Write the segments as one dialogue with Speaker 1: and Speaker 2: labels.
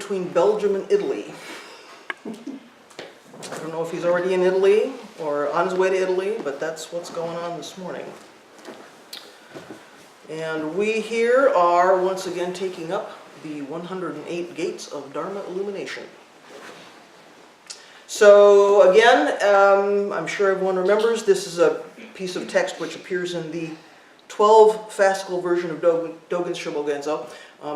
Speaker 1: between Belgium and Italy. I don't know if he's already in Italy or on his way to Italy, but that's what's going on this morning. And we here are once again taking up the 108 gates of Dharma Illumination. So again, I'm sure everyone remembers, this is a piece of text which appears in the 12 fascicle version of Dogen's Shobogenzo.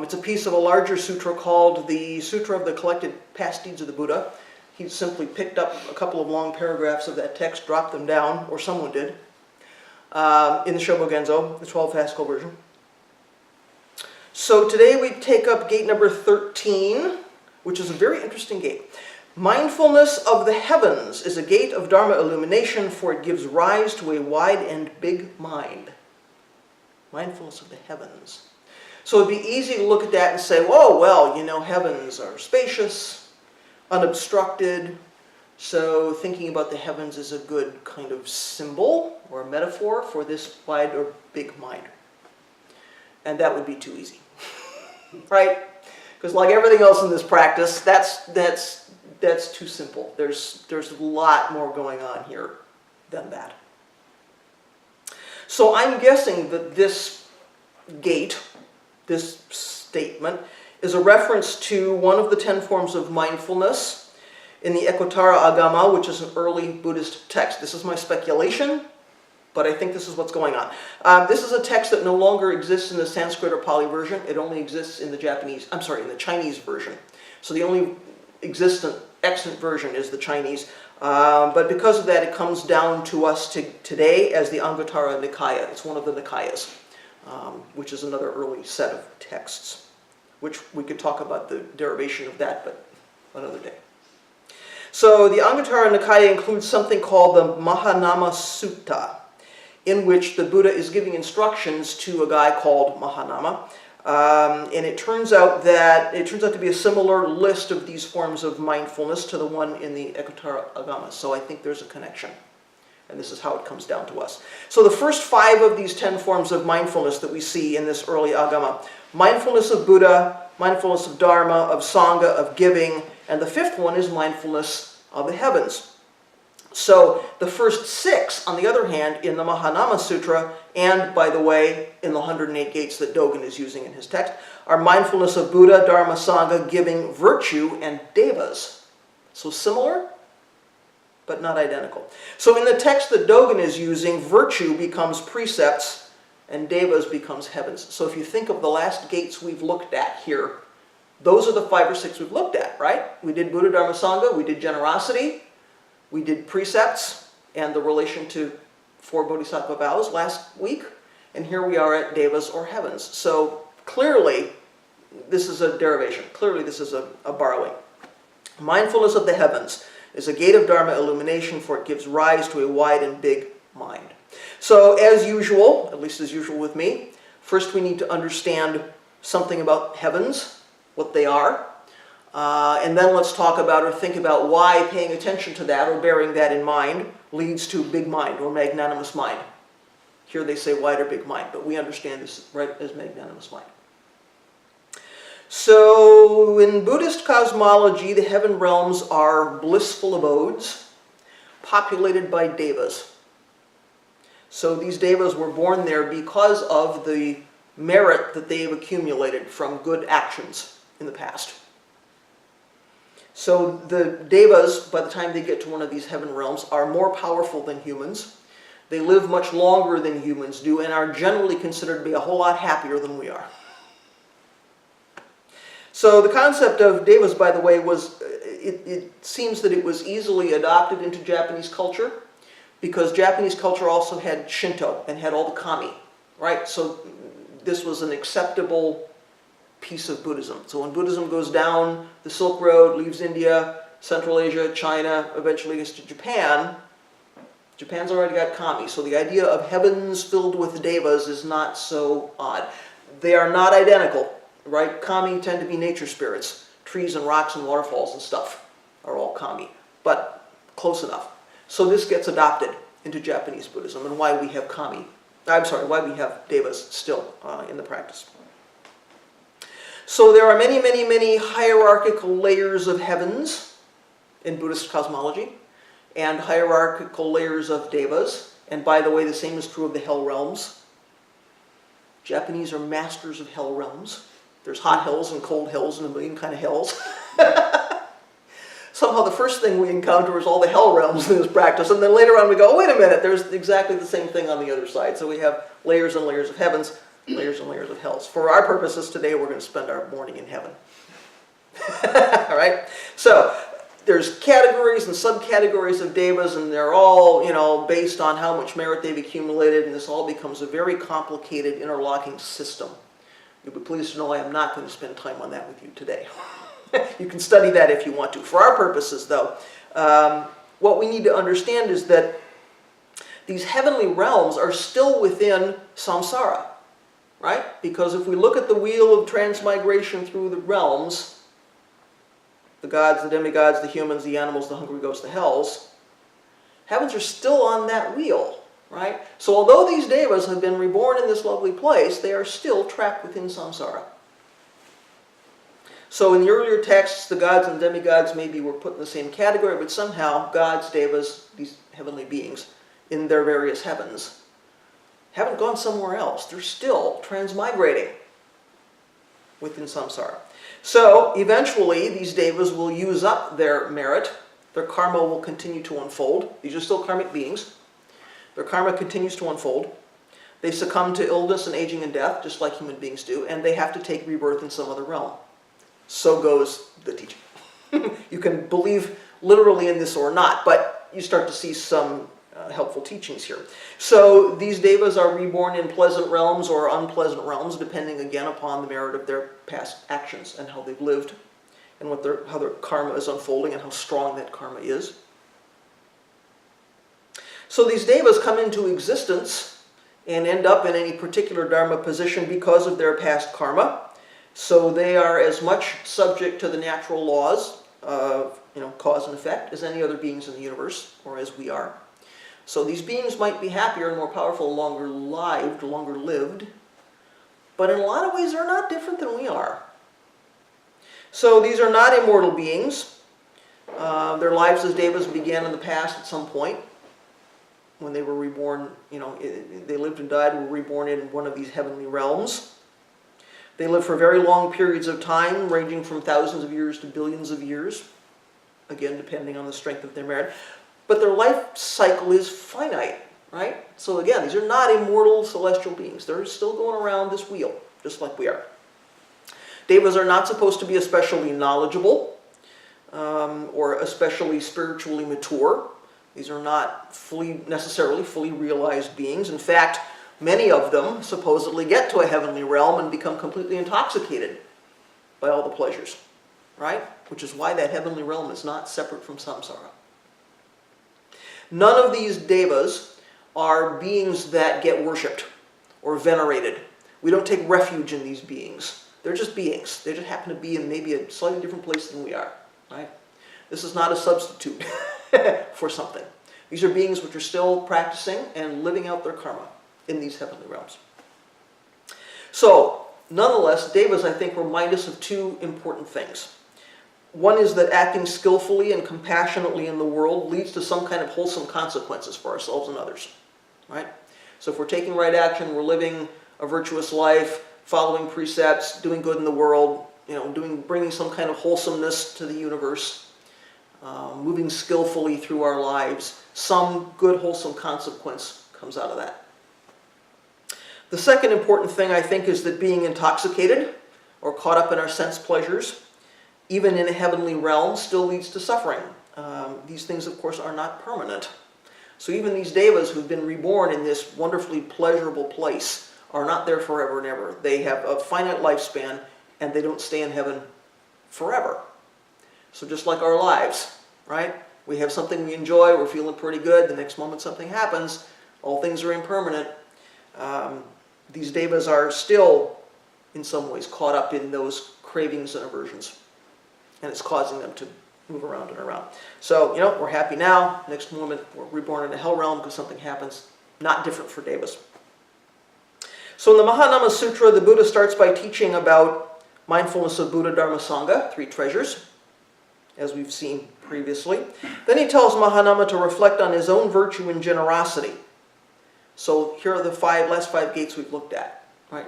Speaker 1: It's a piece of a larger sutra called the Sutra of the Collected Past Deeds of the Buddha. He simply picked up a couple of long paragraphs of that text, dropped them down, or someone did, in the Shobogenzo, the 12 fascicle version. So today we take up gate number 13, which is a very interesting gate. Mindfulness of the heavens is a gate of Dharma illumination, for it gives rise to a wide and big mind. Mindfulness of the heavens. So it'd be easy to look at that and say, whoa, well, you know, heavens are spacious, unobstructed, so thinking about the heavens is a good kind of symbol or metaphor for this wide or big mind. And that would be too easy, right? Because like everything else in this practice, that's too simple. There's a lot more going on here than that. So I'm guessing that this gate, this statement, is a reference to one of the 10 forms of mindfulness in the Ekotara Agama, which is an early Buddhist text. This is my speculation, but I think this is what's going on. This is a text that no longer exists in the Sanskrit or Pali version. It only exists in the in the Chinese version. So the only extant version is the Chinese. But because of that, it comes down to us today as the Anguttara Nikaya. It's one of the Nikayas, which is another early set of texts, which we could talk about the derivation of that, but another day. So the Anguttara Nikaya includes something called the Mahanama Sutta, in which the Buddha is giving instructions to a guy called Mahanama. And it turns out to be a similar list of these forms of mindfulness to the one in the Ekotara Agama. So I think there's a connection. And this is how it comes down to us. So the first 5 of these 10 forms of mindfulness that we see in this early Agama: mindfulness of Buddha, mindfulness of Dharma, of Sangha, of giving, and the 5th one is mindfulness of the heavens. So the first 6, on the other hand, in the Mahanama Sutra, and by the way, in the 108 gates that Dogen is using in his text, are mindfulness of Buddha, Dharma, Sangha, giving, virtue, and devas. So similar, but not identical. So in the text that Dogen is using, virtue becomes precepts, and devas becomes heavens. So if you think of the last gates we've looked at here, those are the 5 or 6 we've looked at, right? We did Buddha, Dharma, Sangha, we did generosity, we did precepts and the relation to 4 bodhisattva vows last week, and here we are at devas or heavens. So clearly, this is a derivation. Clearly, this is a borrowing. Mindfulness of the heavens is a gate of Dharma illumination, for it gives rise to a wide and big mind. So as usual, at least as usual with me, first we need to understand something about heavens, what they are. And then let's talk about or think about why paying attention to that or bearing that in mind leads to big mind or magnanimous mind. Here they say wide or big mind, but we understand this right as magnanimous mind. So in Buddhist cosmology, the heaven realms are blissful abodes populated by devas. So these devas were born there because of the merit that they've accumulated from good actions in the past. So the devas, by the time they get to one of these heaven realms, are more powerful than humans. They live much longer than humans do and are generally considered to be a whole lot happier than we are. So the concept of devas, by the way, it seems that it was easily adopted into Japanese culture, because Japanese culture also had Shinto and had all the kami, right? So this was an acceptable piece of Buddhism. So when Buddhism goes down the Silk Road, leaves India, Central Asia, China, eventually gets to Japan, Japan's already got kami. So the idea of heavens filled with devas is not so odd. They are not identical, right? Kami tend to be nature spirits. Trees and rocks and waterfalls and stuff are all kami, but close enough. So this gets adopted into Japanese Buddhism, and why we have why we have devas still in the practice. So there are many, many, many hierarchical layers of heavens in Buddhist cosmology, and hierarchical layers of devas. And by the way, the same is true of the hell realms. Japanese are masters of hell realms. There's hot hells and cold hells and a million kind of hells. Somehow the first thing we encounter is all the hell realms in this practice, and then later on we go, oh, wait a minute, there's exactly the same thing on the other side. So we have layers and layers of heavens, layers and layers of hells. For our purposes today, we're going to spend our morning in heaven. All right? So there's categories and subcategories of devas, and they're all, based on how much merit they've accumulated, and this all becomes a very complicated interlocking system. You'll be pleased to know I am not going to spend time on that with you today. You can study that if you want to. For our purposes, though, what we need to understand is that these heavenly realms are still within samsara, right? Because if we look at the wheel of transmigration through the realms, the gods, the demigods, the humans, the animals, the hungry ghosts, the hells, heavens are still on that wheel, right? So although these devas have been reborn in this lovely place, they are still trapped within samsara. So in the earlier texts, the gods and demigods maybe were put in the same category, but somehow gods, devas, these heavenly beings in their various heavens, haven't gone somewhere else. They're still transmigrating within samsara. So eventually these devas will use up their merit. Their karma will continue to unfold. These are still karmic beings. Their karma continues to unfold. They succumb to illness and aging and death, just like human beings do, and they have to take rebirth in some other realm. So goes the teaching. You can believe literally in this or not, but you start to see some helpful teachings here. So these devas are reborn in pleasant realms or unpleasant realms, depending again upon the merit of their past actions and how they've lived, and how their karma is unfolding and how strong that karma is. So these devas come into existence and end up in any particular dharma position because of their past karma. So they are as much subject to the natural laws of cause and effect as any other beings in the universe, or as we are. So these beings might be happier and more powerful, longer lived, but in a lot of ways they're not different than we are. So these are not immortal beings. Their lives as devas began in the past at some point when they were reborn. They lived and died and were reborn in one of these heavenly realms. They live for very long periods of time, ranging from thousands of years to billions of years, again, depending on the strength of their merit. But their life cycle is finite, right? So again, these are not immortal celestial beings. They're still going around this wheel, just like we are. Devas are not supposed to be especially knowledgeable or especially spiritually mature. These are not necessarily fully realized beings. In fact, many of them supposedly get to a heavenly realm and become completely intoxicated by all the pleasures, right? Which is why that heavenly realm is not separate from samsara. None of these devas are beings that get worshipped or venerated. We don't take refuge in these beings. They're just beings. They just happen to be in maybe a slightly different place than we are, right? This is not a substitute for something. These are beings which are still practicing and living out their karma in these heavenly realms. So, nonetheless, devas, I think, remind us of two important things. One is that acting skillfully and compassionately in the world leads to some kind of wholesome consequences for ourselves and others, right? So if we're taking right action, we're living a virtuous life, following precepts, doing good in the world, bringing some kind of wholesomeness to the universe, moving skillfully through our lives, some good wholesome consequence comes out of that. The second important thing, I think, is that being intoxicated or caught up in our sense pleasures, even in a heavenly realm, still leads to suffering. These things, of course, are not permanent. So even these devas who've been reborn in this wonderfully pleasurable place are not there forever and ever. They have a finite lifespan, and they don't stay in heaven forever. So just like our lives, right? We have something we enjoy, we're feeling pretty good, the next moment something happens, all things are impermanent. These devas are still, in some ways, caught up in those cravings and aversions. And it's causing them to move around and around. So, we're happy now. Next moment, we're reborn in a hell realm because something happens. Not different for devas. So in the Mahanama Sutra, the Buddha starts by teaching about mindfulness of Buddha, Dharma, Sangha, 3 treasures, as we've seen previously. Then he tells Mahanama to reflect on his own virtue and generosity. So here are the last 5 gates we've looked at. Right?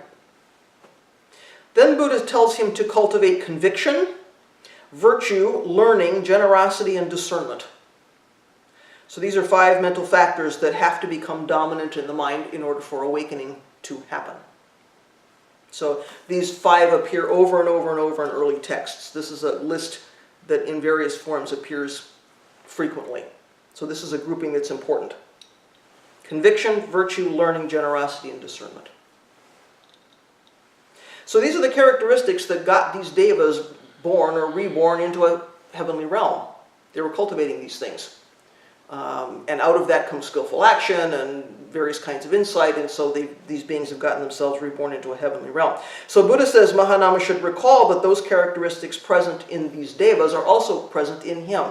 Speaker 1: Then Buddha tells him to cultivate conviction, virtue, learning, generosity, and discernment. So these are 5 mental factors that have to become dominant in the mind in order for awakening to happen. So these 5 appear over and over and over in early texts. This is a list that in various forms appears frequently. So this is a grouping that's important. Conviction, virtue, learning, generosity, and discernment. So these are the characteristics that got these devas born or reborn into a heavenly realm. They were cultivating these things. And out of that comes skillful action and various kinds of insight, and so these beings have gotten themselves reborn into a heavenly realm. So Buddha says Mahanama should recall that those characteristics present in these devas are also present in him,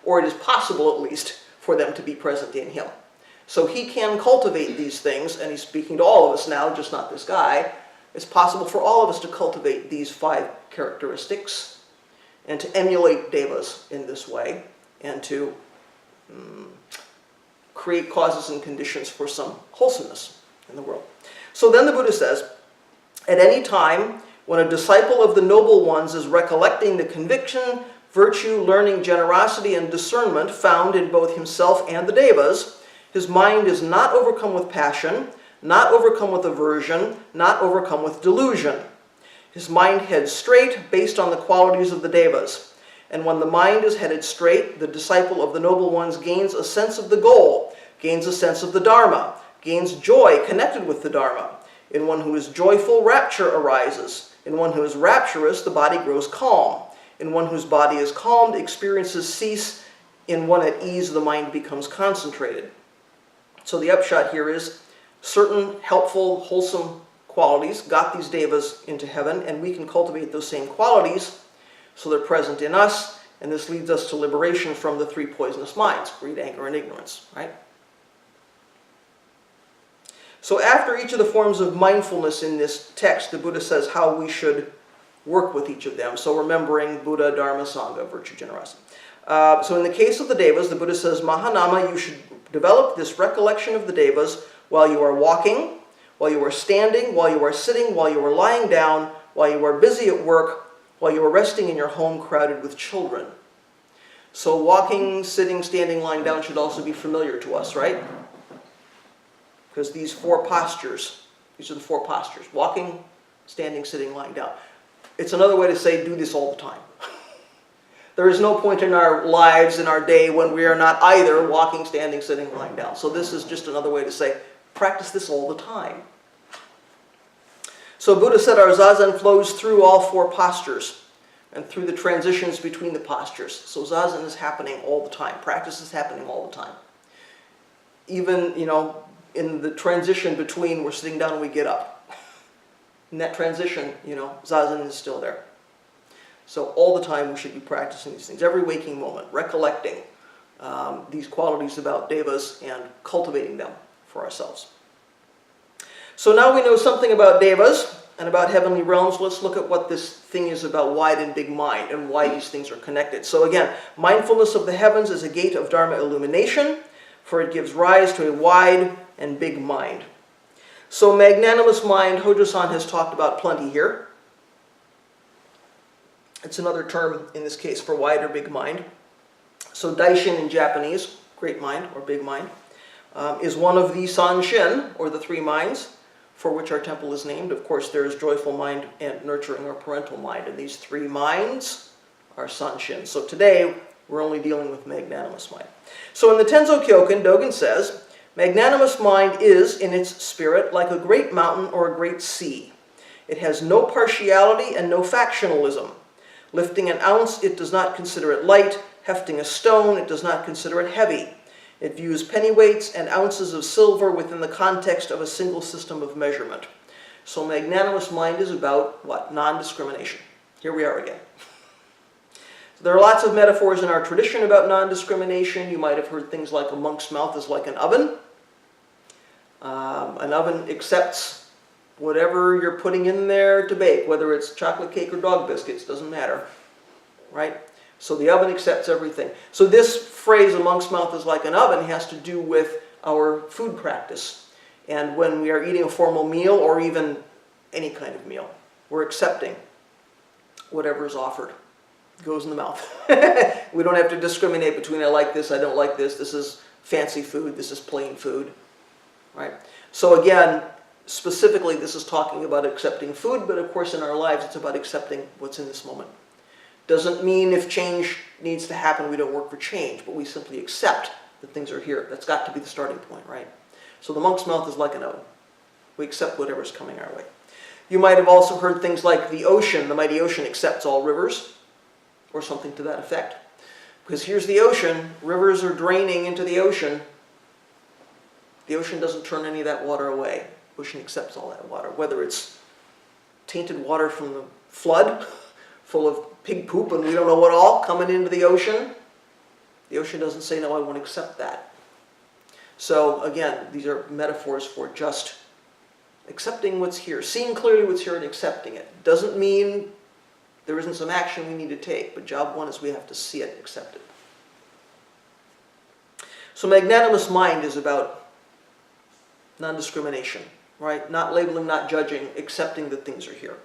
Speaker 1: or it is possible at least for them to be present in him. So he can cultivate these things, and he's speaking to all of us now, just not this guy. It's possible for all of us to cultivate these 5 characteristics and to emulate devas in this way and to create causes and conditions for some wholesomeness in the world. So then the Buddha says, at any time when a disciple of the noble ones is recollecting the conviction, virtue, learning, generosity, and discernment found in both himself and the devas, his mind is not overcome with passion, not overcome with aversion, not overcome with delusion. His mind heads straight based on the qualities of the devas. And when the mind is headed straight, the disciple of the noble ones gains a sense of the goal, gains a sense of the Dharma, gains joy connected with the Dharma. In one who is joyful, rapture arises. In one who is rapturous, the body grows calm. In one whose body is calmed, experiences cease. In one at ease, the mind becomes concentrated. So the upshot here is certain helpful, wholesome qualities got these devas into heaven, and we can cultivate those same qualities so they're present in us, and this leads us to liberation from the 3 poisonous minds, greed, anger, and ignorance, right? So after each of the forms of mindfulness in this text, the Buddha says how we should work with each of them. So remembering Buddha, Dharma, Sangha, virtue, generosity. So in the case of the devas, the Buddha says, Mahanama, you should develop this recollection of the devas while you are walking, while you are standing, while you are sitting, while you are lying down, while you are busy at work, while you are resting in your home crowded with children. So walking, sitting, standing, lying down should also be familiar to us, right? Because these 4 postures, these are the 4 postures. Walking, standing, sitting, lying down. It's another way to say do this all the time. There is no point in our lives, in our day, when we are not either walking, standing, sitting, lying down. So this is just another way to say practice this all the time. So Buddha said our zazen flows through all 4 postures and through the transitions between the postures. So zazen is happening all the time. Practice is happening all the time. Even, in the transition between we're sitting down and we get up. In that transition, zazen is still there. So all the time we should be practicing these things. Every waking moment, recollecting these qualities about devas and cultivating them for ourselves. So now we know something about devas and about heavenly realms. Let's look at what this thing is about wide and big mind and why these things are connected. So again, mindfulness of the heavens is a gate of Dharma illumination, for it gives rise to a wide and big mind. So magnanimous mind, Hojo-san has talked about plenty here. It's another term in this case for wide or big mind. So daishin in Japanese, great mind or big mind, is one of the sanshin, or the 3 minds, for which our temple is named. Of course, there is joyful mind and nurturing or parental mind, and these 3 minds are sanshin. So today, we're only dealing with magnanimous mind. So in the Tenzo Kyoken, Dogen says, magnanimous mind is, in its spirit, like a great mountain or a great sea. It has no partiality and no factionalism. Lifting an ounce, it does not consider it light. Hefting a stone, it does not consider it heavy. It views pennyweights and ounces of silver within the context of a single system of measurement. So magnanimous mind is about what? Non-discrimination. Here we are again. There are lots of metaphors in our tradition about non-discrimination. You might have heard things like a monk's mouth is like an oven. An oven accepts whatever you're putting in there to bake, whether it's chocolate cake or dog biscuits, doesn't matter, right? So the oven accepts everything. So this phrase, a monk's mouth is like an oven, has to do with our food practice. And when we are eating a formal meal, or even any kind of meal, we're accepting whatever is offered. It goes in the mouth. We don't have to discriminate between I like this, I don't like this, this is fancy food, this is plain food, right? So again, specifically this is talking about accepting food, but of course in our lives it's about accepting what's in this moment. Doesn't mean if change needs to happen we don't work for change, but we simply accept that things are here. That's got to be the starting point, right? So the monk's mouth is like an oven. We accept whatever's coming our way. You might have also heard things like the ocean, the mighty ocean accepts all rivers, or something to that effect. Because here's the ocean, rivers are draining into the ocean. The ocean doesn't turn any of that water away. The ocean accepts all that water, whether it's tainted water from the flood, full of pig poop and we don't know what all, coming into the ocean. The ocean doesn't say, no, I won't accept that. So again, these are metaphors for just accepting what's here, seeing clearly what's here and accepting it. Doesn't mean there isn't some action we need to take, but job one is we have to see it, accept it. So magnanimous mind is about non-discrimination, right? Not labeling, not judging, accepting that things are here.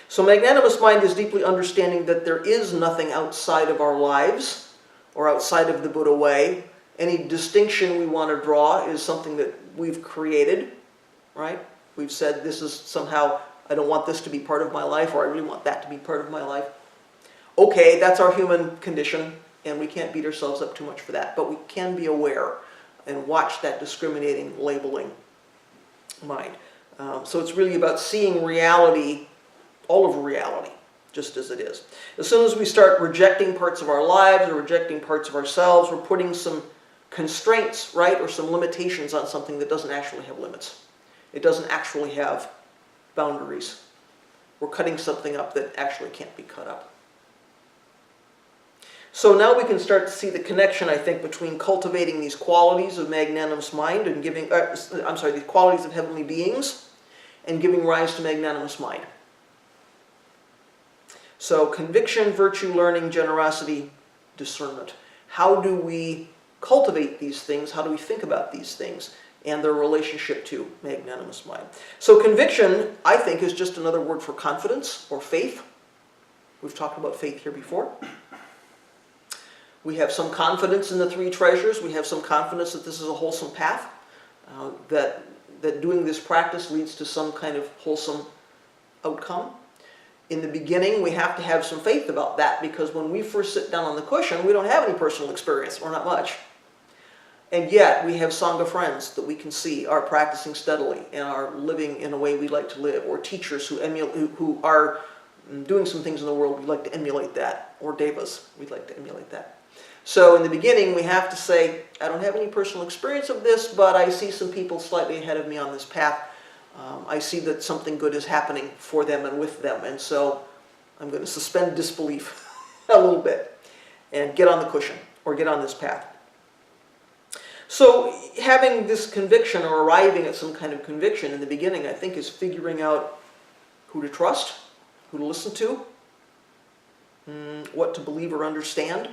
Speaker 1: So magnanimous mind is deeply understanding that there is nothing outside of our lives or outside of the Buddha way. Any distinction we want to draw is something that we've created, right? We've said this is somehow, I don't want this to be part of my life, or I really want that to be part of my life. Okay, that's our human condition, and we can't beat ourselves up too much for that, but we can be aware and watch that discriminating, labeling mind. So it's really about seeing reality, all of reality, just as it is. As soon as we start rejecting parts of our lives or rejecting parts of ourselves, we're putting some constraints, right, or some limitations on something that doesn't actually have limits. It doesn't actually have boundaries. We're cutting something up that actually can't be cut up. So now we can start to see the connection, I think, between cultivating these qualities of magnanimous mind and giving, these qualities of heavenly beings and giving rise to magnanimous mind. So conviction, virtue, learning, generosity, discernment. How do we cultivate these things? How do we think about these things and their relationship to magnanimous mind? So conviction, I think, is just another word for confidence or faith. We've talked about faith here before. We have some confidence in the three treasures. We have some confidence that this is a wholesome path, that doing this practice leads to some kind of wholesome outcome. In the beginning, we have to have some faith about that, because when we first sit down on the cushion, we don't have any personal experience, or not much. And yet, we have Sangha friends that we can see are practicing steadily and are living in a way we'd like to live, or teachers who are doing some things in the world, we'd like to emulate that, or devas, we'd like to emulate that. So in the beginning, we have to say, I don't have any personal experience of this, but I see some people slightly ahead of me on this path. I see that something good is happening for them and with them, and so I'm going to suspend disbelief a little bit and get on the cushion, or get on this path. So having this conviction, or arriving at some kind of conviction in the beginning, I think is figuring out who to trust, who to listen to, what to believe or understand.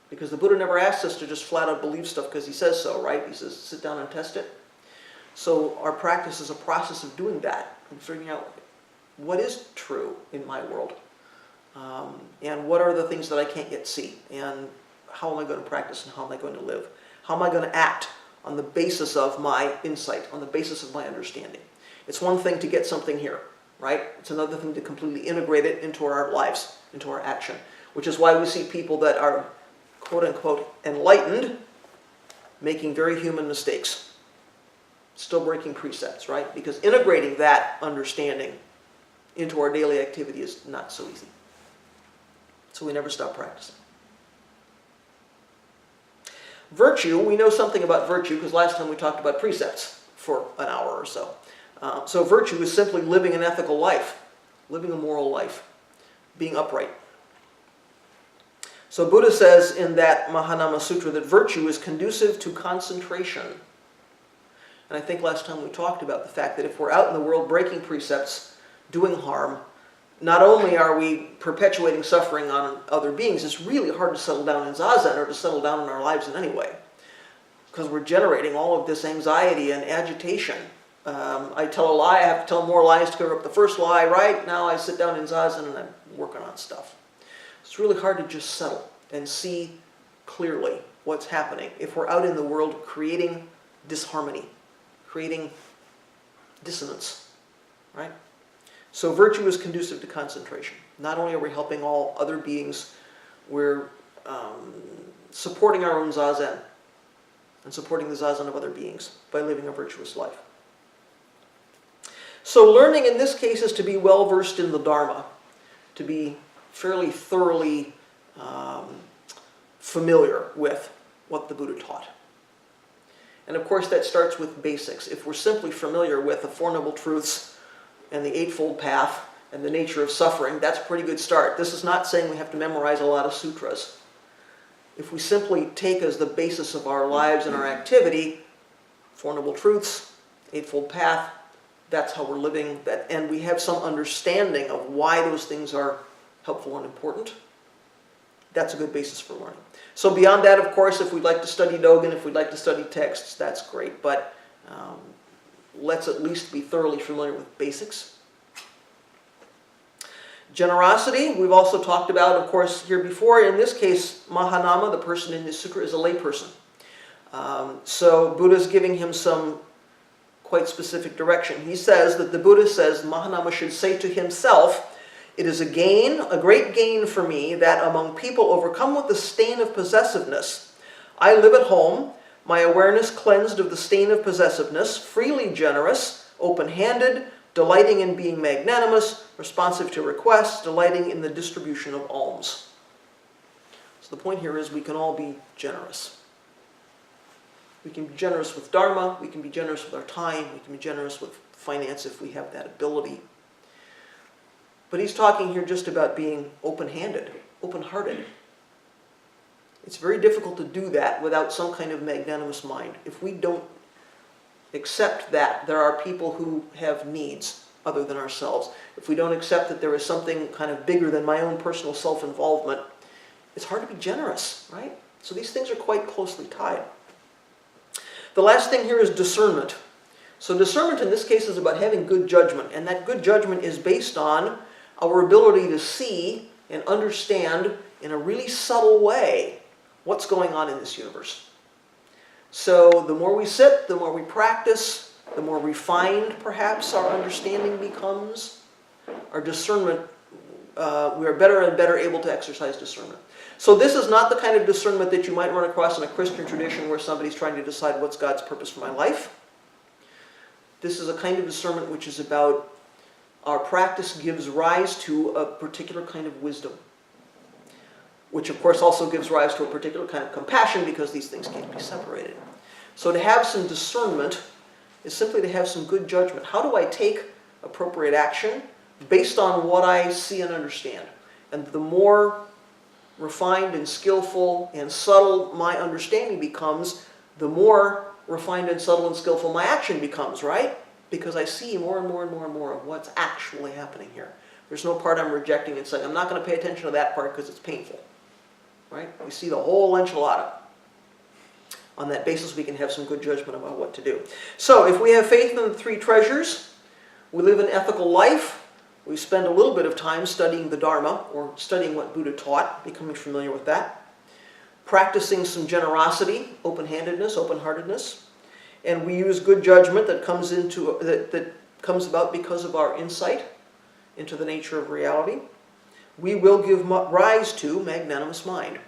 Speaker 1: Because the Buddha never asks us to just flat out believe stuff because he says so, right? He says, sit down and test it. So our practice is a process of doing that and figuring out what is true in my world, and what are the things that I can't yet see, and how am I going to practice, and how am I going to live? How am I going to act on the basis of my insight, on the basis of my understanding? It's one thing to get something here, right? It's another thing to completely integrate it into our lives, into our action, which is why we see people that are quote-unquote enlightened making very human mistakes. Still breaking precepts, right? Because integrating that understanding into our daily activity is not so easy. So we never stop practicing. Virtue, we know something about virtue because last time we talked about precepts for an hour or so. So virtue is simply living an ethical life, living a moral life, being upright. So Buddha says in that Mahanama Sutra that virtue is conducive to concentration. And I think last time we talked about the fact that if we're out in the world breaking precepts, doing harm, not only are we perpetuating suffering on other beings, it's really hard to settle down in zazen or to settle down in our lives in any way. Because we're generating all of this anxiety and agitation. I tell a lie, I have to tell more lies to cover up the first lie, right? Now I sit down in zazen and I'm working on stuff. It's really hard to just settle and see clearly what's happening if we're out in the world creating disharmony, creating dissonance, right? So virtue is conducive to concentration. Not only are we helping all other beings, we're supporting our own zazen and supporting the zazen of other beings by living a virtuous life. So learning in this case is to be well versed in the Dharma, to be fairly thoroughly familiar with what the Buddha taught. And of course that starts with basics. If we're simply familiar with the Four Noble Truths and the Eightfold Path and the nature of suffering, that's a pretty good start. This is not saying we have to memorize a lot of sutras. If we simply take as the basis of our lives and our activity, Four Noble Truths, Eightfold Path, that's how we're living, and we have some understanding of why those things are helpful and important, that's a good basis for learning. So beyond that, of course, if we'd like to study Dogen, if we'd like to study texts, that's great, but let's at least be thoroughly familiar with basics. Generosity, we've also talked about, of course, here before. In this case, Mahanama, the person in this sutra, is a layperson. So Buddha's giving him some quite specific direction. He says that the Buddha says Mahanama should say to himself, "It is a gain, a great gain for me, that among people overcome with the stain of possessiveness, I live at home, my awareness cleansed of the stain of possessiveness, freely generous, open-handed, delighting in being magnanimous, responsive to requests, delighting in the distribution of alms." So the point here is we can all be generous. We can be generous with Dharma, we can be generous with our time, we can be generous with finance if we have that ability. But he's talking here just about being open-handed, open-hearted. It's very difficult to do that without some kind of magnanimous mind. If we don't accept that there are people who have needs other than ourselves, if we don't accept that there is something kind of bigger than my own personal self-involvement, it's hard to be generous, right? So these things are quite closely tied. The last thing here is discernment. So discernment in this case is about having good judgment, and that good judgment is based on our ability to see and understand in a really subtle way what's going on in this universe. So the more we sit, the more we practice, the more refined perhaps our understanding becomes. Our discernment, we are better and better able to exercise discernment. So this is not the kind of discernment that you might run across in a Christian tradition where somebody's trying to decide what's God's purpose for my life. This is a kind of discernment which is about our practice gives rise to a particular kind of wisdom, which of course also gives rise to a particular kind of compassion because these things can't be separated. So to have some discernment is simply to have some good judgment. How do I take appropriate action based on what I see and understand? And the more refined and skillful and subtle my understanding becomes, the more refined and subtle and skillful my action becomes, right? Because I see more and more and more and more of what's actually happening here. There's no part I'm rejecting and saying, I'm not going to pay attention to that part because it's painful, right? We see the whole enchilada. On that basis, we can have some good judgment about what to do. So if we have faith in the three treasures, we live an ethical life, we spend a little bit of time studying the Dharma, or studying what Buddha taught, becoming familiar with that, practicing some generosity, open-handedness, open-heartedness, and we use good judgment that comes about because of our insight into the nature of reality. We will give rise to magnanimous mind.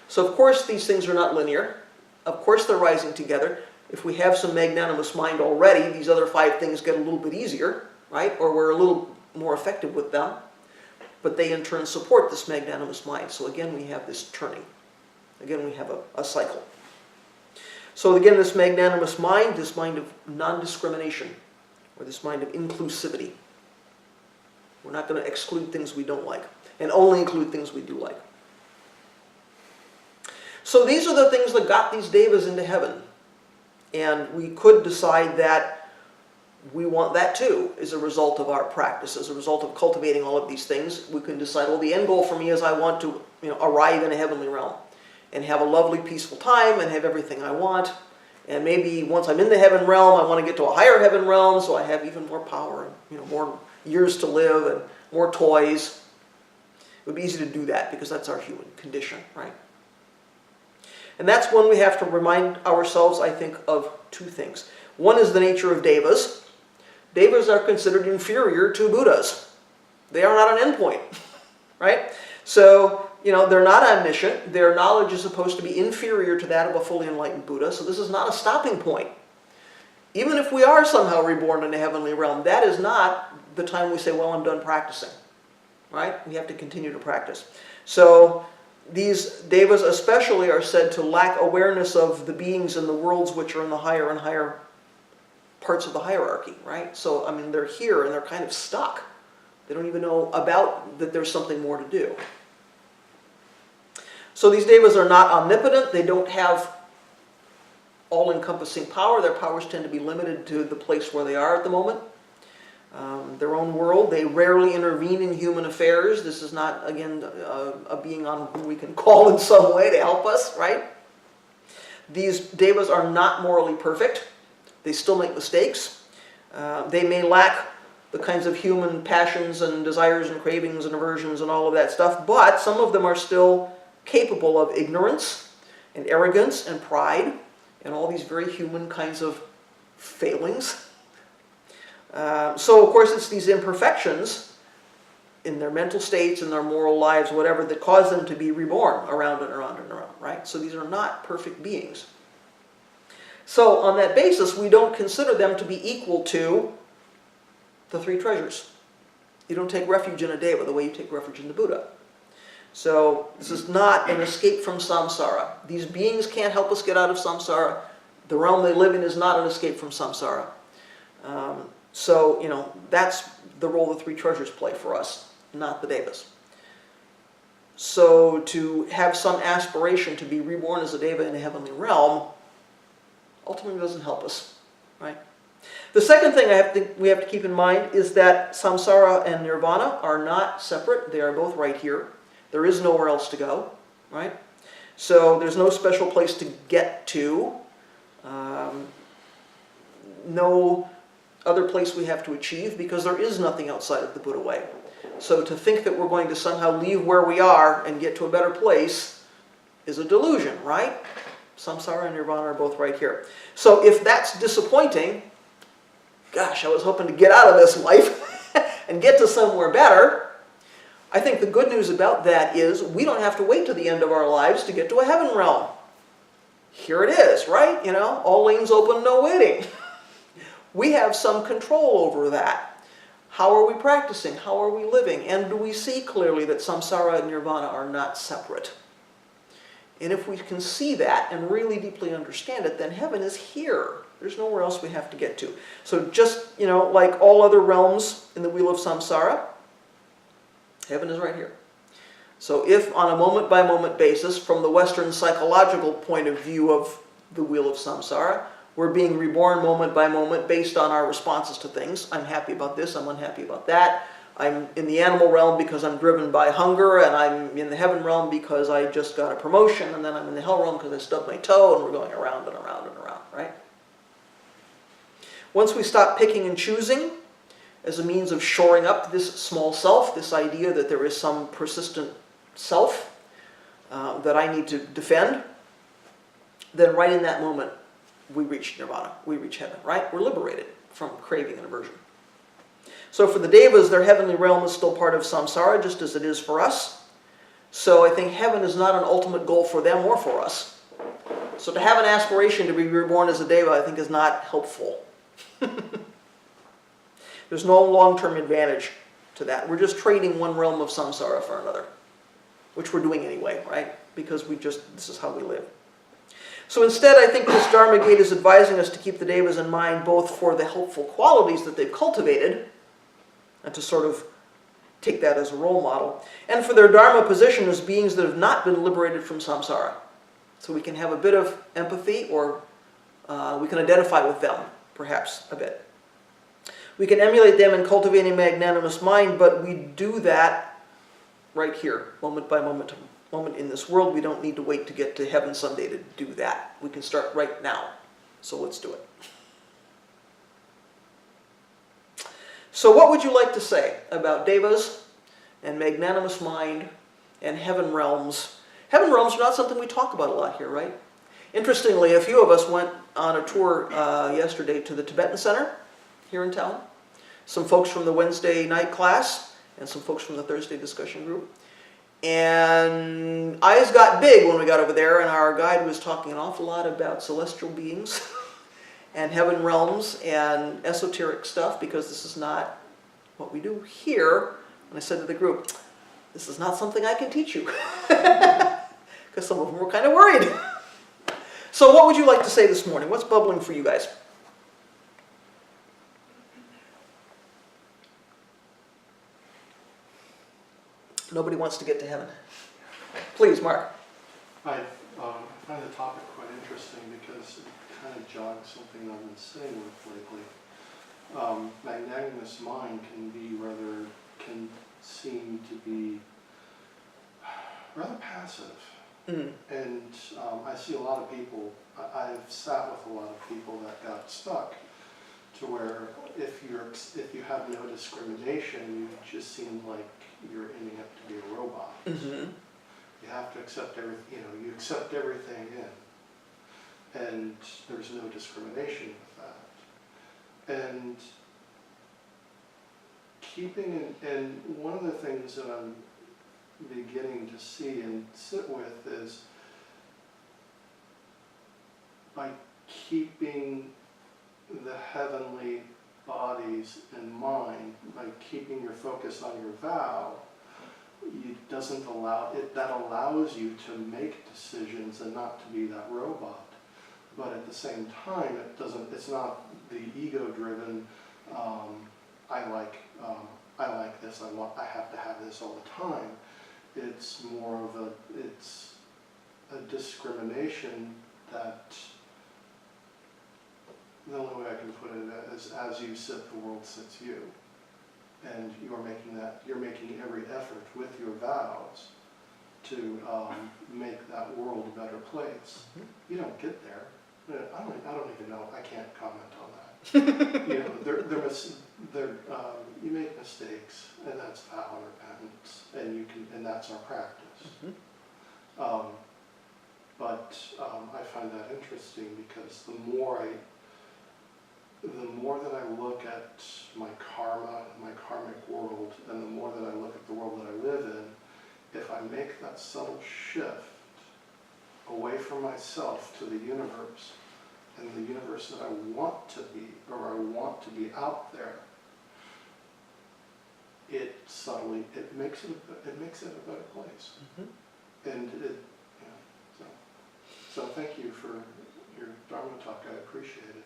Speaker 1: So of course these things are not linear. Of course they're rising together. If we have some magnanimous mind already, these other 5 things get a little bit easier, right? Or we're a little more effective with them. But they in turn support this magnanimous mind. So again we have this turning. Again we have a cycle. So again this magnanimous mind, this mind of non-discrimination, or this mind of inclusivity. We're not going to exclude things we don't like, and only include things we do like. So these are the things that got these devas into heaven. And we could decide that we want that too as a result of our practice, as a result of cultivating all of these things. We can decide, well, the end goal for me is I want to arrive in a heavenly realm and have a lovely, peaceful time and have everything I want. And maybe once I'm in the heaven realm, I want to get to a higher heaven realm so I have even more power and more years to live and more toys. It would be easy to do that because that's our human condition, right? And that's when we have to remind ourselves, I think, of two things. One is the nature of devas. Devas are considered inferior to Buddhas. They are not an endpoint, right? So, they're not omniscient. Their knowledge is supposed to be inferior to that of a fully enlightened Buddha. So this is not a stopping point. Even if we are somehow reborn in a heavenly realm, that is not the time we say, well, I'm done practicing, right? We have to continue to practice. So these devas especially are said to lack awareness of the beings in the worlds which are in the higher and higher parts of the hierarchy, right? So, they're here and they're kind of stuck. They don't even know about that there's something more to do. So these devas are not omnipotent. They don't have all-encompassing power. Their powers tend to be limited to the place where they are at the moment. Their own world. They rarely intervene in human affairs. This is not, again, a being on whom we can call in some way to help us, right? These devas are not morally perfect. They still make mistakes. They may lack the kinds of human passions and desires and cravings and aversions and all of that stuff, but some of them are still capable of ignorance and arrogance and pride and all these very human kinds of failings. So, of course, it's these imperfections in their mental states, in their moral lives, whatever, that cause them to be reborn around and around and around, right? So these are not perfect beings. So on that basis, we don't consider them to be equal to the three treasures. You don't take refuge in a deva the way you take refuge in the Buddha. So this is not an escape from samsara. These beings can't help us get out of samsara. The realm they live in is not an escape from samsara. So, that's the role the three treasures play for us, not the devas. So to have some aspiration to be reborn as a deva in a heavenly realm ultimately doesn't help us, right? The second thing we have to keep in mind is that samsara and nirvana are not separate. They are both right here. There is nowhere else to go, right? So there's no special place to get to. No other place we have to achieve, because there is nothing outside of the Buddha way. So to think that we're going to somehow leave where we are and get to a better place is a delusion, right? Samsara and nirvana are both right here. So if that's disappointing, gosh, I was hoping to get out of this life and get to somewhere better. I think the good news about that is we don't have to wait to the end of our lives to get to a heaven realm. Here it is, right? All lanes open, no waiting. We have some control over that. How are we practicing? How are we living? And do we see clearly that samsara and nirvana are not separate? And if we can see that and really deeply understand it, then heaven is here. There's nowhere else we have to get to. So just, like all other realms in the wheel of samsara, heaven is right here. So if on a moment-by-moment basis, from the Western psychological point of view of the wheel of samsara, we're being reborn moment by moment based on our responses to things. I'm happy about this, I'm unhappy about that. I'm in the animal realm because I'm driven by hunger, and I'm in the heaven realm because I just got a promotion, and then I'm in the hell realm because I stubbed my toe, and we're going around and around and around, right? Once we stop picking and choosing as a means of shoring up this small self, this idea that there is some persistent self that I need to defend, then right in that moment, we reach nirvana, we reach heaven, right? We're liberated from craving and aversion. So for the devas, their heavenly realm is still part of samsara, just as it is for us. So I think heaven is not an ultimate goal for them or for us. So to have an aspiration to be reborn as a deva, I think, is not helpful. There's no long-term advantage to that. We're just trading one realm of samsara for another, which we're doing anyway, right? Because this is how we live. So instead, I think this Dharma gate is advising us to keep the devas in mind both for the helpful qualities that they've cultivated, and to sort of take that as a role model, and for their Dharma position as beings that have not been liberated from samsara. So we can have a bit of empathy or We can identify with them, perhaps, a bit. We can emulate them in cultivating magnanimous mind, but we do that right here, moment by moment in this world. We don't need to wait to get to heaven someday to do that. We can start right now. So let's do it. So what would you like to say about devas and magnanimous mind and heaven realms? Heaven realms are not something we talk about a lot here, right? Interestingly, a few of us went on a tour yesterday to the Tibetan Center here in town. Some folks from the Wednesday night class and some folks from the Thursday discussion group. And eyes got big when we got over there, and our guide was talking an awful lot about celestial beings and heaven realms and esoteric stuff, because this is not what we do here. And I said to the group, this is not something I can teach you, because some of them were kind of worried. So what would you like to say this morning? What's bubbling for you guys? Nobody wants to get to heaven. Please, Mark.
Speaker 2: I find the topic quite interesting because it kind of jogs something I've been saying with lately. Magnanimous mind can seem to be rather passive.
Speaker 1: Mm.
Speaker 2: And I see a lot of people, I've sat with a lot of people that got stuck to where if you have no discrimination, you just seem like you're ending up to be a robot.
Speaker 1: Mm-hmm.
Speaker 2: You have to accept everything, you accept everything in. And there's no discrimination with that. And and one of the things that I'm beginning to see and sit with is by keeping the heavenly bodies in mind, by keeping your focus on your vow, that allows you to make decisions and not to be that robot. But at the same time, it's not the ego-driven, I like this, I have to have this all the time. It's more of a discrimination that, the only way I can put it is, as you sit, the world sits you. And you're making every effort with your vows to make that world a better place.
Speaker 1: Mm-hmm.
Speaker 2: You don't get there. I don't even know. I can't comment on that. You make mistakes, and that's vow and repentance, and that's our practice.
Speaker 1: Mm-hmm.
Speaker 2: But I find that interesting because the more that I look at my karma, my karmic world, and the more that I look at the world that I live in, if I make that subtle shift away from myself to the universe, and the universe that I want to be, or I want to be out there, it makes it a better place.
Speaker 1: Mm-hmm.
Speaker 2: And so thank you for your Dharma talk. I appreciate it.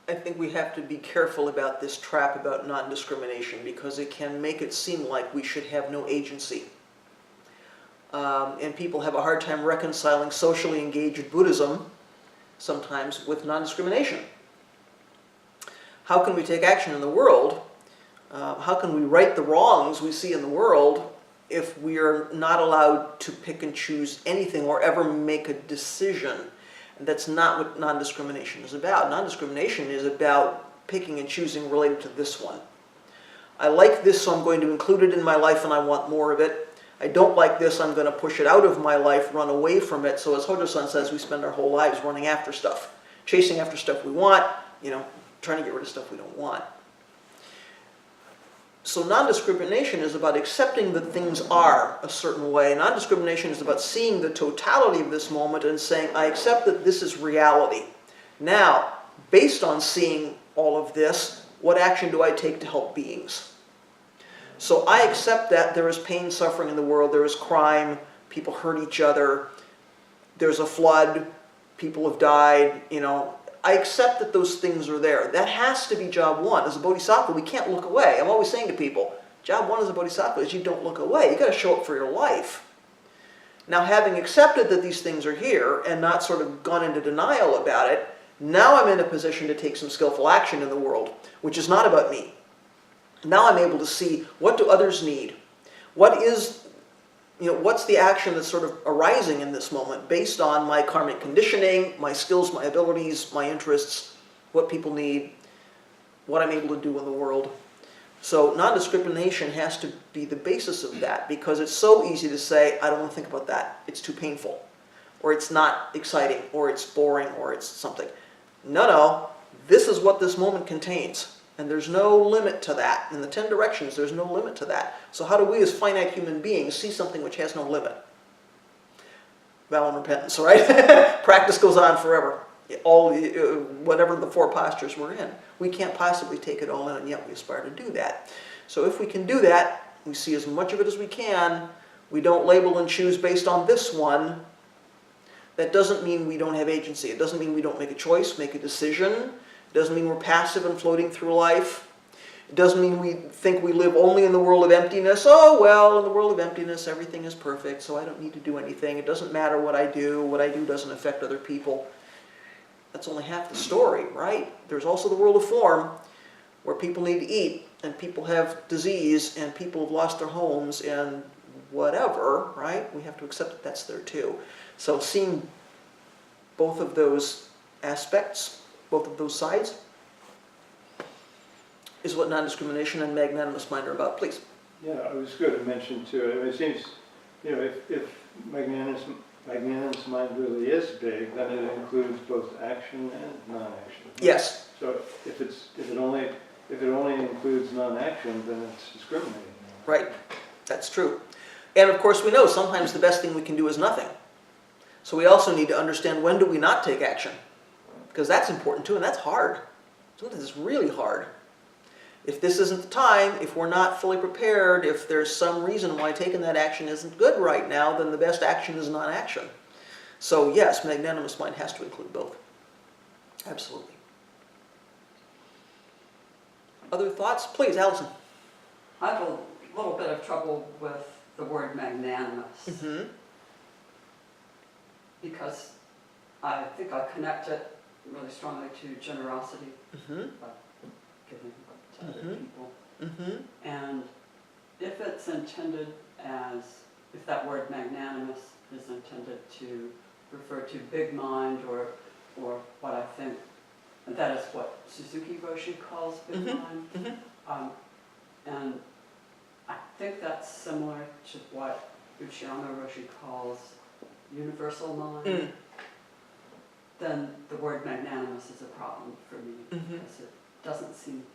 Speaker 1: I think we have to be careful about this trap about non-discrimination, because it can make it seem like we should have no agency. And people have a hard time reconciling socially engaged Buddhism sometimes with non-discrimination. How can we take action in the world? How can we right the wrongs we see in the world if we are not allowed to pick and choose anything or ever make a decision? And that's not what non-discrimination is about. Non-discrimination is about picking and choosing related to this one. I like this, so I'm going to include it in my life and I want more of it. I don't like this, I'm going to push it out of my life, run away from it. So as Hojo-san says, we spend our whole lives running after stuff, chasing after stuff we want, trying to get rid of stuff we don't want. So non-discrimination is about accepting that things are a certain way. Non-discrimination is about seeing the totality of this moment and saying, I accept that this is reality. Now, based on seeing all of this, what action do I take to help beings? So I accept that there is pain, suffering in the world, there is crime, people hurt each other, there's a flood, people have died, I accept that those things are there. That has to be job one. As a bodhisattva, we can't look away. I'm always saying to people, job one as a bodhisattva is you don't look away. You've got to show up for your life. Now, having accepted that these things are here and not sort of gone into denial about it, now I'm in a position to take some skillful action in the world, which is not about me. Now I'm able to see, what do others need? What is, what's the action that's sort of arising in this moment based on my karmic conditioning, my skills, my abilities, my interests, what people need, what I'm able to do in the world. So non-discrimination has to be the basis of that, because it's so easy to say, I don't want to think about that. It's too painful, or it's not exciting, or it's boring, or it's something. No, this is what this moment contains. And there's no limit to that. In the 10 directions, there's no limit to that. So how do we as finite human beings see something which has no limit? Vow and repentance, right? Practice goes on forever. Whatever the 4 postures we're in. We can't possibly take it all in, and yet we aspire to do that. So if we can do that, we see as much of it as we can. We don't label and choose based on this one. That doesn't mean we don't have agency. It doesn't mean we don't make a choice, make a decision. It doesn't mean we're passive and floating through life. It doesn't mean we think we live only in the world of emptiness. Oh, well, in the world of emptiness, everything is perfect, so I don't need to do anything. It doesn't matter what I do. What I do doesn't affect other people. That's only half the story, right? There's also the world of form, where people need to eat, and people have disease, and people have lost their homes, and whatever, right? We have to accept that that's there too. So seeing both of those aspects, both of those sides, is what non-discrimination and magnanimous mind are about. Please.
Speaker 3: Yeah, I was going to mention too, I mean, it seems, if magnanimous mind really is big, then it includes both action and non-action.
Speaker 1: Yes.
Speaker 3: So if it only includes non-action, then it's discriminating.
Speaker 1: Right. That's true. And of course we know sometimes the best thing we can do is nothing. So we also need to understand, when do we not take action? Because that's important too, and that's hard. Sometimes it's really hard. If this isn't the time, if we're not fully prepared, if there's some reason why taking that action isn't good right now, then the best action is non-action. So yes, magnanimous mind has to include both. Absolutely. Other thoughts? Please, Allison.
Speaker 4: I have a little bit of trouble with the word magnanimous.
Speaker 1: Mm-hmm.
Speaker 4: Because I think I connect it really strongly to generosity,
Speaker 1: Mm-hmm.
Speaker 4: giving to other
Speaker 1: Mhm.
Speaker 4: people.
Speaker 1: Mm-hmm.
Speaker 4: And if it's intended as, if that word magnanimous is intended to refer to big mind, or what I think, and that is what Suzuki Roshi calls big
Speaker 1: Mhm.
Speaker 4: mind.
Speaker 1: Mm-hmm.
Speaker 4: And I think that's similar to what Uchiyama Roshi calls universal mind.
Speaker 1: Mm.
Speaker 4: Then the word magnanimous is a problem for me,
Speaker 1: Mhm.
Speaker 4: because it doesn't seem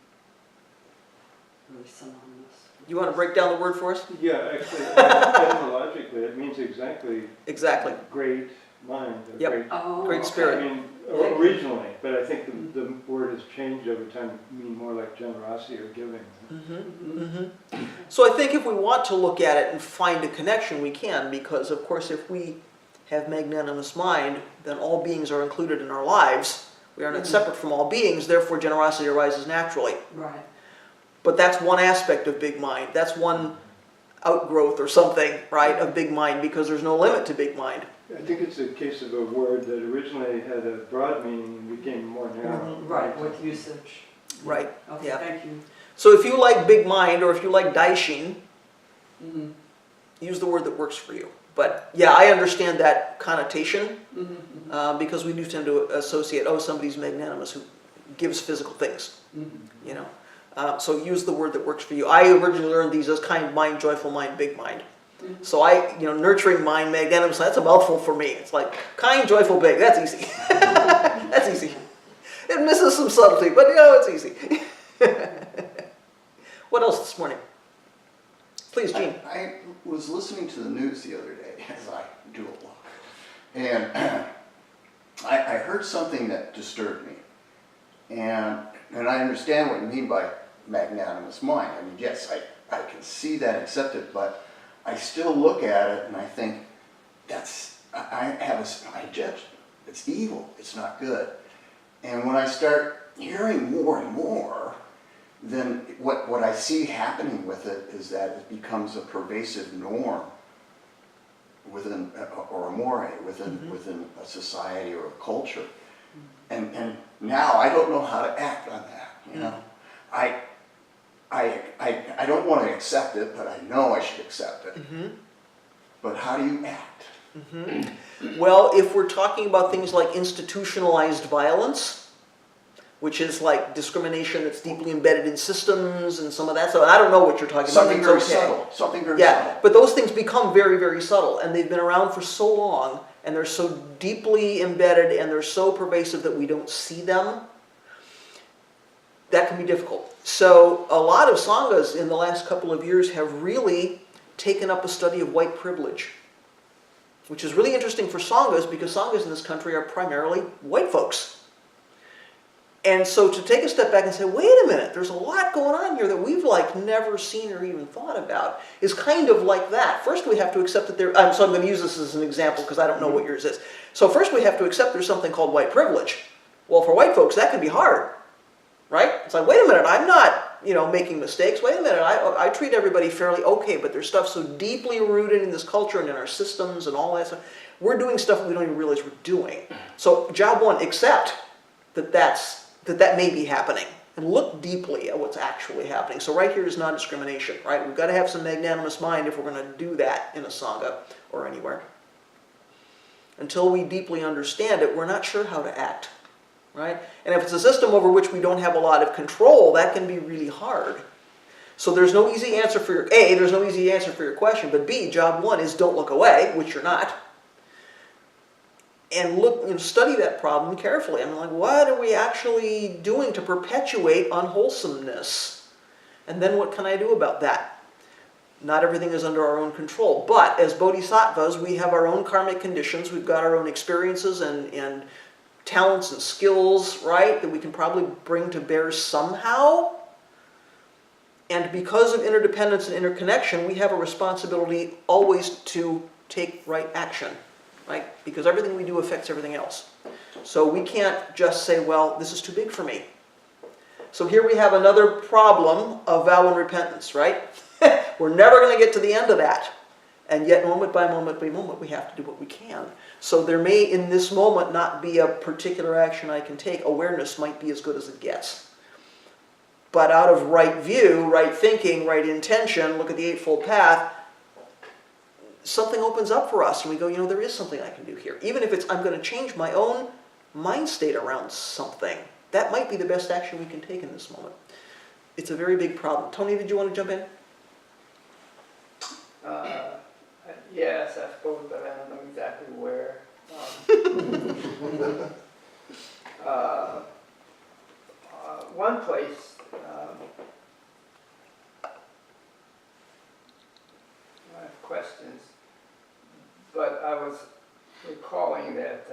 Speaker 4: really synonymous.
Speaker 1: You want to break down the word for us?
Speaker 3: Yeah, actually, etymologically, it means exactly
Speaker 1: Exactly.
Speaker 3: great mind. Or
Speaker 1: Yep.
Speaker 3: Great,
Speaker 4: Oh,
Speaker 1: Great
Speaker 4: okay.
Speaker 1: spirit.
Speaker 3: I mean, originally, but I think the word has changed over time to mean more like generosity or giving.
Speaker 1: Mm-hmm. Mm-hmm. So I think if we want to look at it and find a connection, we can, because of course if we have magnanimous mind, then all beings are included in our lives. We are not separate from all beings, therefore generosity arises naturally.
Speaker 4: Right.
Speaker 1: But that's one aspect of big mind. That's one outgrowth or something, right, of big mind, because there's no limit to big mind.
Speaker 3: I think it's a case of a word that originally had a broad meaning and became more narrow.
Speaker 4: Right, with usage.
Speaker 1: Right.
Speaker 4: Okay,
Speaker 1: Yeah.
Speaker 4: thank you.
Speaker 1: So if you like big mind, or if you like daishin,
Speaker 4: Mm-hmm.
Speaker 1: use the word that works for you. But yeah, I understand that connotation,
Speaker 4: Mm-hmm.
Speaker 1: because we do tend to associate, oh, somebody's magnanimous who gives physical things,
Speaker 4: Mm-hmm.
Speaker 1: you know. So use the word that works for you. I originally learned these as kind mind, joyful mind, big mind.
Speaker 4: Mhm.
Speaker 1: So nurturing mind, magnanimous, that's a mouthful for me. It's like kind, joyful, big. That's easy. That's easy. It misses some subtlety, but it's easy. What else this morning? Please, Gene.
Speaker 5: I was listening to the news the other day, as I do a lot, and I heard something that disturbed me. And I understand what you mean by magnanimous mind. I mean, yes, I can see that, accept it, but I still look at it and I think, I judge, it's evil, it's not good. And when I start hearing more and more, then what I see happening with it is that it becomes a pervasive norm. within, or a more within a society or a culture. And now I don't know how to act on that, you know. I don't want to accept it, but I know I should accept it. But how do you act?
Speaker 1: Well, if we're talking about things like institutionalized violence, which is like discrimination that's deeply embedded in systems and some of that stuff, I don't know what you're talking
Speaker 5: Something
Speaker 1: about.
Speaker 5: very subtle. Something very
Speaker 1: Yeah,
Speaker 5: subtle.
Speaker 1: but those things become very, very subtle, and they've been around for so long, and they're so deeply embedded, and they're so pervasive that we don't see them. That can be difficult. So a lot of sanghas in the last couple of years have really taken up a study of white privilege, which is really interesting for sanghas because sanghas in this country are primarily white folks. And so to take a step back and say, wait a minute, there's a lot going on here that we've like never seen or even thought about, is kind of like that. First we have to accept that so I'm going to use this as an example because I don't know what yours is. So first we have to accept there's something called white privilege. Well, for white folks that can be hard, right? It's like, wait a minute, I'm not, making mistakes. Wait a minute, I treat everybody fairly okay, but there's stuff so deeply rooted in this culture and in our systems and all that stuff. We're doing stuff we don't even realize we're doing. So job one, accept that may be happening, and look deeply at what's actually happening. So right here is non-discrimination, right? We've got to have some magnanimous mind if we're going to do that in a sangha or anywhere. Until we deeply understand it, we're not sure how to act, right? And if it's a system over which we don't have a lot of control, that can be really hard. So there's no easy answer for there's no easy answer for your question, but B, job one is don't look away, which you're not. And look and study that problem carefully. I mean, like, what are we actually doing to perpetuate unwholesomeness? And then what can I do about that? Not everything is under our own control. But as bodhisattvas, we have our own karmic conditions. We've got our own experiences and talents and skills, right, that we can probably bring to bear somehow. And because of interdependence and interconnection, we have a responsibility always to take right action. Right? Because everything we do affects everything else. So we can't just say, well, this is too big for me. So here we have another problem of vow and repentance, right? We're never going to get to the end of that. And yet moment by moment by moment, we have to do what we can. So there may, in this moment, not be a particular action I can take. Awareness might be as good as it gets. But out of right view, right thinking, right intention, look at the Eightfold Path, something opens up for us and we go, there is something I can do here. Even if I'm going to change my own mind state around something, that might be the best action we can take in this moment. It's a very big problem. Tony, did you want to jump in?
Speaker 6: Yes, I suppose, but I don't know exactly where. One place, I have questions, but I was recalling that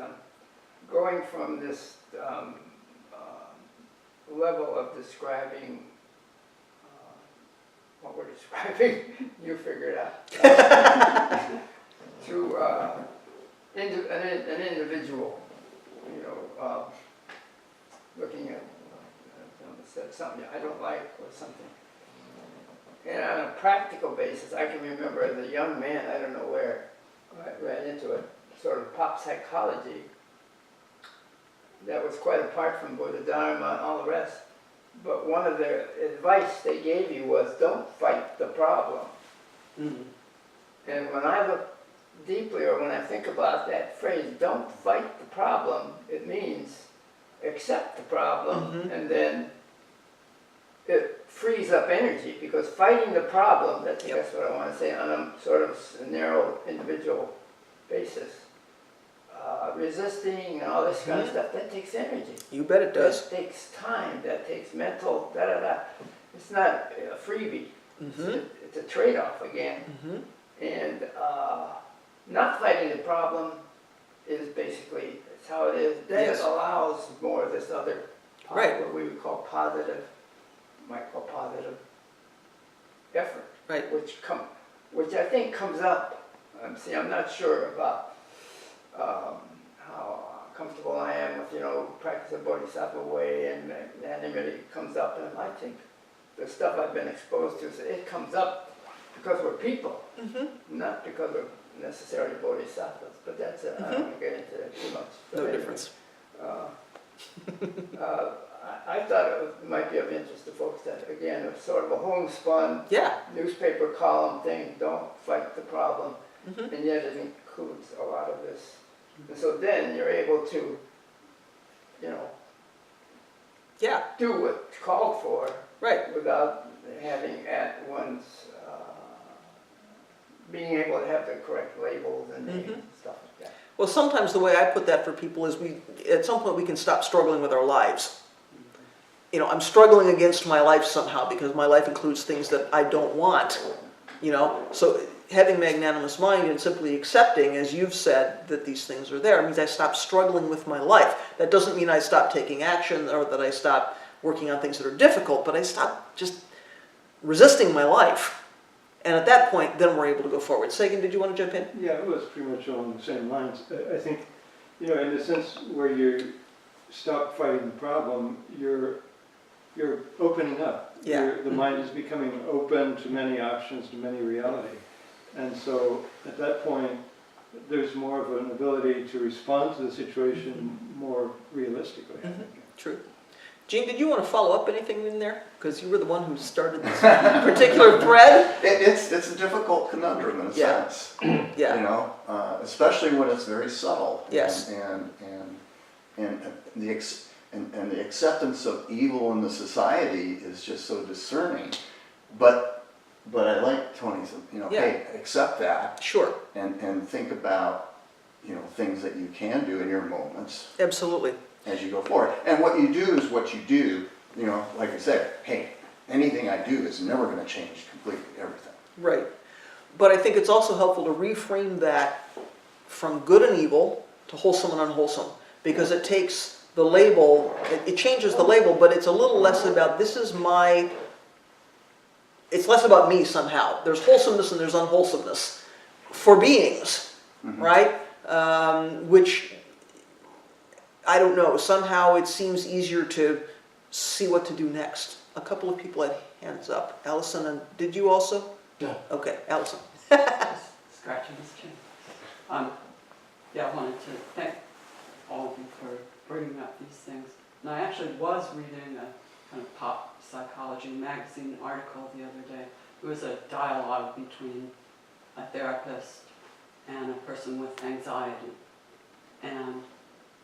Speaker 6: going from this level of describing what we're describing, you figure it out, to an individual, looking at said something I don't like or something. And on a practical basis, I can remember as a young man, I don't know where, I ran into a sort of pop psychology that was quite apart from Buddha, Dharma, and all the rest. But one of the advice they gave you was, don't fight the problem.
Speaker 1: Mm-hmm.
Speaker 6: And when I look deeply, or when I think about that phrase, don't fight the problem, it means accept the problem, and then it frees up energy, because fighting the problem, that's what I want to say, on a sort of narrow individual basis, resisting and all this kind of stuff, that takes energy.
Speaker 1: You bet it does.
Speaker 6: That takes time, that takes mental, da-da-da. It's not a freebie. It's a trade-off again. And not fighting the problem is basically, it's how it is. Then it allows more of this other part, what we would call positive, might call positive effort, which I think comes up. See, I'm not sure about how comfortable I am with, practice of Bodhisattva way, and that really comes up, and I think the stuff I've been exposed to, it comes up because we're people, not because we're necessarily bodhisattvas, but that's, I don't want to get into that too much. But
Speaker 1: No
Speaker 6: anyway,
Speaker 1: difference.
Speaker 6: I thought it might be of interest to folks that, again, it's sort of a homespun
Speaker 1: Yeah.
Speaker 6: newspaper column thing, don't fight the problem,
Speaker 1: Mhm.
Speaker 6: and yet it includes a lot of this. And so then you're able to, you know,
Speaker 1: Yeah,
Speaker 6: do what's called for
Speaker 1: right.
Speaker 6: without having at one's, being able to have the correct labels and names and stuff like that.
Speaker 1: Well, sometimes the way I put that for people is at some point we can stop struggling with our lives. You know, I'm struggling against my life somehow because my life includes things that I don't want, you know? So having magnanimous mind and simply accepting, as you've said, that these things are there, means I stop struggling with my life. That doesn't mean I stop taking action or that I stop working on things that are difficult, but I stop just resisting my life. And at that point, then we're able to go forward. Sagan, did you want to jump in?
Speaker 3: Yeah, it was pretty much along the same lines. I think, you know, in the sense where you stop fighting the problem, you're opening up.
Speaker 1: Yeah.
Speaker 3: The mind is becoming open to many options, to many reality. And so at that point, there's more of an ability to respond to the situation more realistically, I think.
Speaker 1: True. Gene, did you want to follow up anything in there? Because you were the one who started this particular thread.
Speaker 5: It's a difficult conundrum in a
Speaker 1: Yeah.
Speaker 5: sense,
Speaker 1: Yeah.
Speaker 5: you know, especially when it's very subtle.
Speaker 1: Yes.
Speaker 5: And the acceptance of evil in the society is just so discerning. But I like Tony's, you know,
Speaker 1: Yeah.
Speaker 5: hey, accept that
Speaker 1: Sure.
Speaker 5: and think about, you know, things that you can do in your moments
Speaker 1: Absolutely.
Speaker 5: as you go forward. And what you do is what you do, you know, like I said, hey, anything I do is never going to change completely everything.
Speaker 1: Right. But I think it's also helpful to reframe that from good and evil to wholesome and unwholesome. Because it takes the label, it changes the label, but it's a little less about this is my, it's less about me somehow. There's wholesomeness and there's unwholesomeness for beings, right? Which, I don't know, somehow it seems easier to see what to do next. A couple of people had hands up. Allison, and did you also?
Speaker 2: Yeah.
Speaker 1: Okay, Allison.
Speaker 4: Just scratching his chin. Yeah, I wanted to thank all of you for bringing up these things. And I actually was reading a kind of pop psychology magazine article the other day. It was a dialogue between a therapist and a person with anxiety. And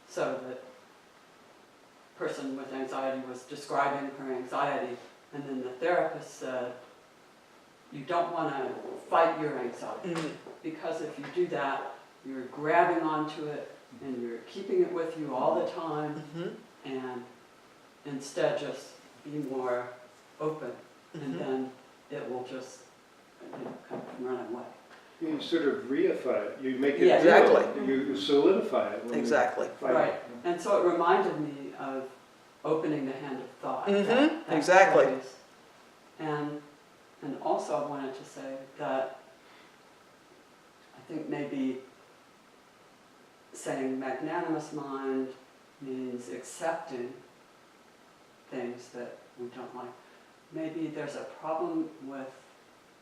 Speaker 4: so the person with anxiety was describing her anxiety, and then the therapist said, you don't want to fight your anxiety, because if you do that, you're grabbing onto it and you're keeping it with you all the time, and instead just be more open, and then it will just, you know, kind of run away.
Speaker 3: You sort of reify it, you make it
Speaker 4: Yeah.
Speaker 3: real.
Speaker 1: Exactly.
Speaker 3: You solidify it. when you
Speaker 1: Exactly.
Speaker 3: fight it.
Speaker 4: Right. And so it reminded me of opening the hand of thought. that
Speaker 1: Exactly.
Speaker 4: phrase. And also I wanted to say that I think maybe saying magnanimous mind means accepting things that we don't like. Maybe there's a problem with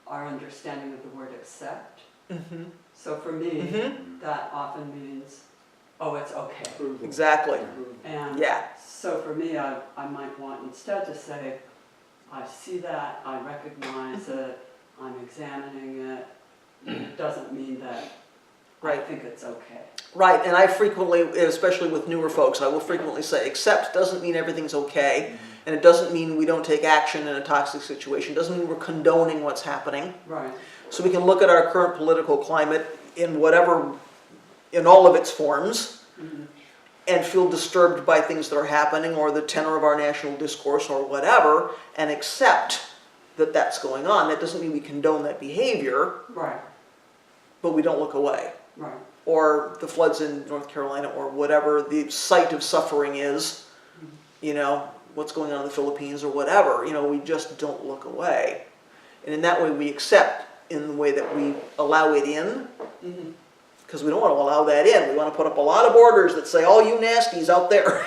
Speaker 4: our understanding of the word accept. So for me, that often means, oh, it's okay.
Speaker 3: Approval.
Speaker 1: Exactly.
Speaker 4: And
Speaker 1: Yeah.
Speaker 4: so for me, I might want instead to say, I see that, I recognize it, I'm examining it. It doesn't mean that I
Speaker 1: Right.
Speaker 4: think it's okay.
Speaker 1: Right, and I frequently, especially with newer folks, I will frequently say, accept doesn't mean everything's okay, and it doesn't mean we don't take action in a toxic situation, it doesn't mean we're condoning what's happening.
Speaker 4: Right.
Speaker 1: So we can look at our current political climate in whatever, in all of its forms, and feel disturbed by things that are happening, or the tenor of our national discourse, or whatever, and accept that that's going on. That doesn't mean we condone that behavior,
Speaker 4: Right.
Speaker 1: but we don't look away.
Speaker 4: Right.
Speaker 1: Or the floods in North Carolina, or whatever the site of suffering is, you know, what's going on in the Philippines, or whatever, you know, we just don't look away. And in that way we accept in the way that we allow it in, because we don't want to allow that in. We want to put up a lot of borders that say, all you nasties out there,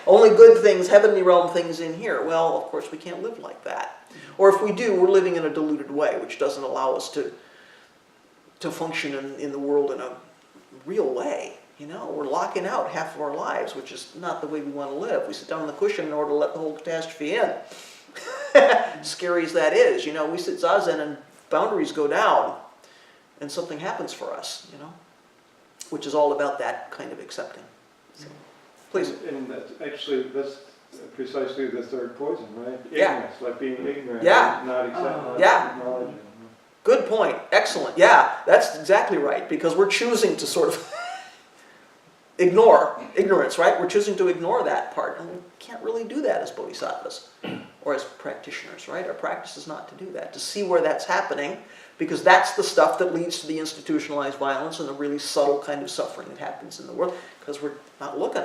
Speaker 1: only good things, heavenly realm things in here. Well, of course we can't live like that. Or if we do, we're living in a diluted way, which doesn't allow us to to function in the world in a real way. You know, we're locking out half of our lives, which is not the way we want to live. We sit down on the cushion in order to let the whole catastrophe in. Scary as that is, you know, we sit zazen and boundaries go down and something happens for us, you know, which is all about that kind of accepting. So, please.
Speaker 3: And that's precisely the third poison, right?
Speaker 1: Yeah.
Speaker 3: Ignorance, like being ignorant,
Speaker 1: Yeah.
Speaker 3: not accepting,
Speaker 1: Yeah.
Speaker 3: not acknowledging.
Speaker 1: Good point. Excellent. Yeah, that's exactly right, because we're choosing to sort of ignore ignorance, right? We're choosing to ignore that part, and we can't really do that as bodhisattvas or as practitioners, right? Our practice is not to do that, to see where that's happening, because that's the stuff that leads to the institutionalized violence and the really subtle kind of suffering that happens in the world, because we're not looking.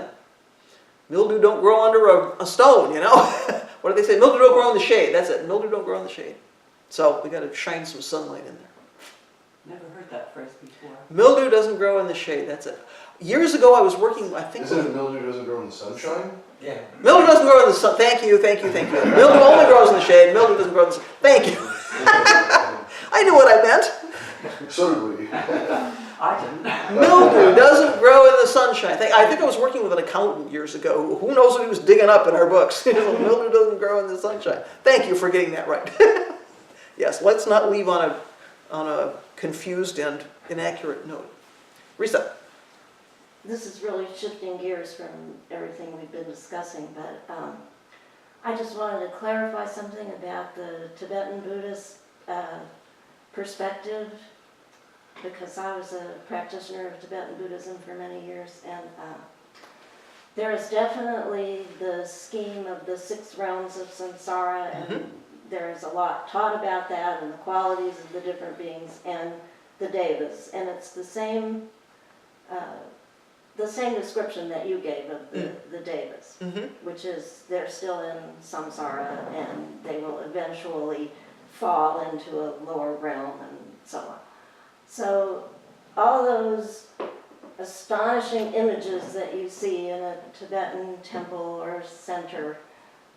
Speaker 1: Mildew don't grow under a stone, you know? What do they say? Mildew don't grow in the shade. That's it. Mildew don't grow in the shade. So we got to shine some sunlight in there.
Speaker 4: Never heard that phrase before.
Speaker 1: Mildew doesn't grow in the shade. That's it. Years ago, I was working, I think...
Speaker 7: Isn't it mildew doesn't grow in the sunshine?
Speaker 8: Yeah.
Speaker 1: Mildew doesn't grow in the sun. Thank you, thank you, thank you. Mildew only grows in the shade. Mildew doesn't grow in the sun. Thank you. I knew what I meant.
Speaker 7: So did we.
Speaker 4: I didn't.
Speaker 1: Mildew doesn't grow in the sunshine. I think I was working with an accountant years ago. Who knows what he was digging up in our books? Mildew doesn't grow in the sunshine. Thank you for getting that right. Yes, let's not leave on a confused and inaccurate note. Risa.
Speaker 9: This is really shifting gears from everything we've been discussing, but I just wanted to clarify something about the Tibetan Buddhist perspective, because I was a practitioner of Tibetan Buddhism for many years, and there is definitely the scheme of the 6 realms of samsara, and there is a lot taught about that, and the qualities of the different beings, and the devas, and it's the same description that you gave of the devas, which is they're still in samsara, and they will eventually fall into a lower realm, and so on. So all those astonishing images that you see in a Tibetan temple or center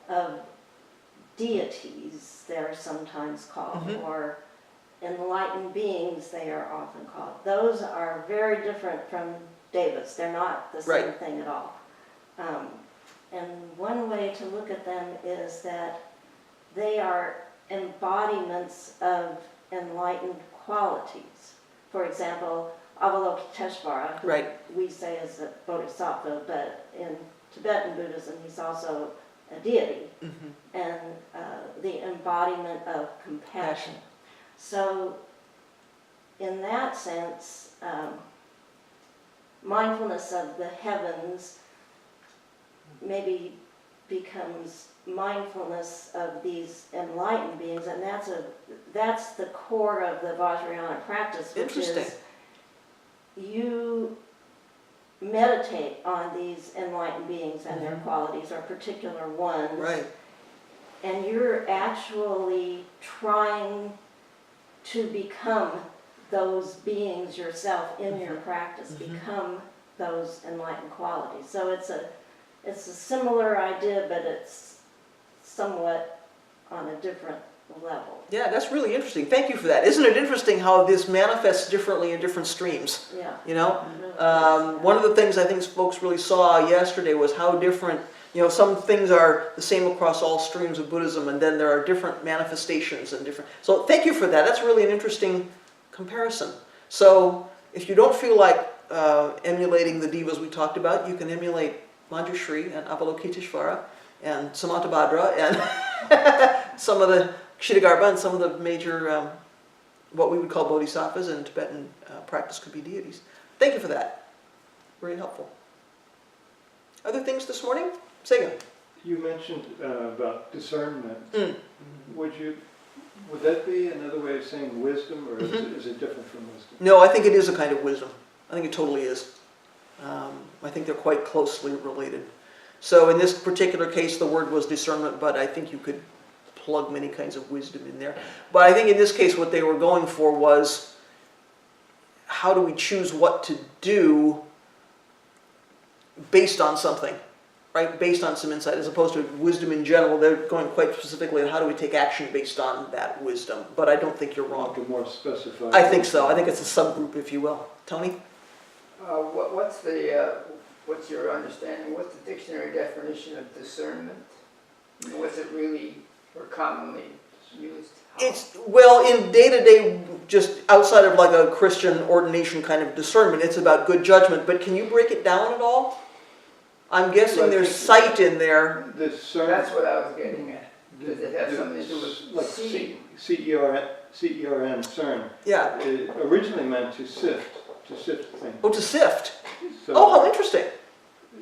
Speaker 9: of deities, they're sometimes called, or enlightened beings, they are often called. Those are very different from devas. They're not the same thing at all. And one way to look at them is that they are embodiments of enlightened qualities. For example, Avalokiteshvara, who we say is a bodhisattva, but in Tibetan Buddhism he's also a deity, and the embodiment of compassion. So in that sense, mindfulness of the heavens maybe becomes mindfulness of these enlightened beings, and that's the core of the Vajrayana practice, which is you meditate on these enlightened beings and their qualities, or particular ones, and you're actually trying to become those beings yourself in your practice, become those enlightened qualities. So it's a similar idea, but it's somewhat on a different level.
Speaker 1: Yeah, that's really interesting. Thank you for that. Isn't it interesting how this manifests differently in different streams?
Speaker 9: Yeah.
Speaker 1: You know, one of the things I think folks really saw yesterday was how different, you know, some things are the same across all streams of Buddhism, and then there are different manifestations and different. So thank you for that. That's really an interesting comparison. So if you don't feel like emulating the devas we talked about, you can emulate Manjushri and Avalokiteshvara and Samantabhadra and some of the Kshitigarbha and some of the major, what we would call bodhisattvas in Tibetan practice could be deities. Thank you for that. Very helpful. Other things this morning? Sagan.
Speaker 3: You mentioned about discernment. Would that be another way of saying wisdom, or is it different from wisdom?
Speaker 1: No, I think it is a kind of wisdom. I think it totally is. I think they're quite closely related. So in this particular case, the word was discernment, but I think you could plug many kinds of wisdom in there. But I think in this case, what they were going for was, how do we choose what to do based on something? right, based on some insight, as opposed to wisdom in general. They're going quite specifically at how do we take action based on that wisdom. But I don't think you're wrong.
Speaker 3: Like a more specified.
Speaker 1: I think so. I think it's a subgroup, if you will. Tony?
Speaker 6: What's your understanding, what's the dictionary definition of discernment? What's it really, or commonly used?
Speaker 1: It's, well, in day-to-day, just outside of like a Christian ordination kind of discernment, it's about good judgment. But can you break it down at all? I'm guessing
Speaker 3: Well, I
Speaker 1: there's
Speaker 3: think-
Speaker 1: sight in there.
Speaker 3: Discern.
Speaker 6: That's what I was getting at. Does it have something to do with
Speaker 3: Like
Speaker 6: seeing?
Speaker 3: CERN, CERN.
Speaker 1: Yeah.
Speaker 3: It originally meant to sift things.
Speaker 1: Oh, to sift.
Speaker 3: So,
Speaker 1: Oh, how interesting.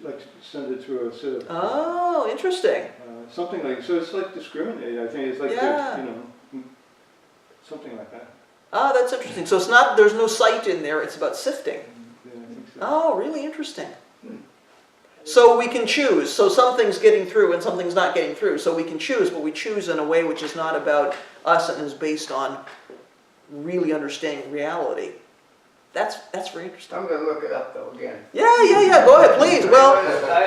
Speaker 3: like to send it through a sieve.
Speaker 1: Oh, interesting.
Speaker 3: Something like, so it's like discriminating, I think, it's like,
Speaker 1: Yeah.
Speaker 3: something like that.
Speaker 1: Ah, that's interesting. So it's not, there's no sight in there, it's about sifting.
Speaker 3: Yeah, I think so.
Speaker 1: Oh, really interesting. So we can choose. So something's getting through and something's not getting through. So we can choose, but we choose in a way which is not about us and is based on really understanding reality. That's very interesting.
Speaker 6: I'm gonna look it up though again.
Speaker 1: Yeah. Go ahead, please. Well,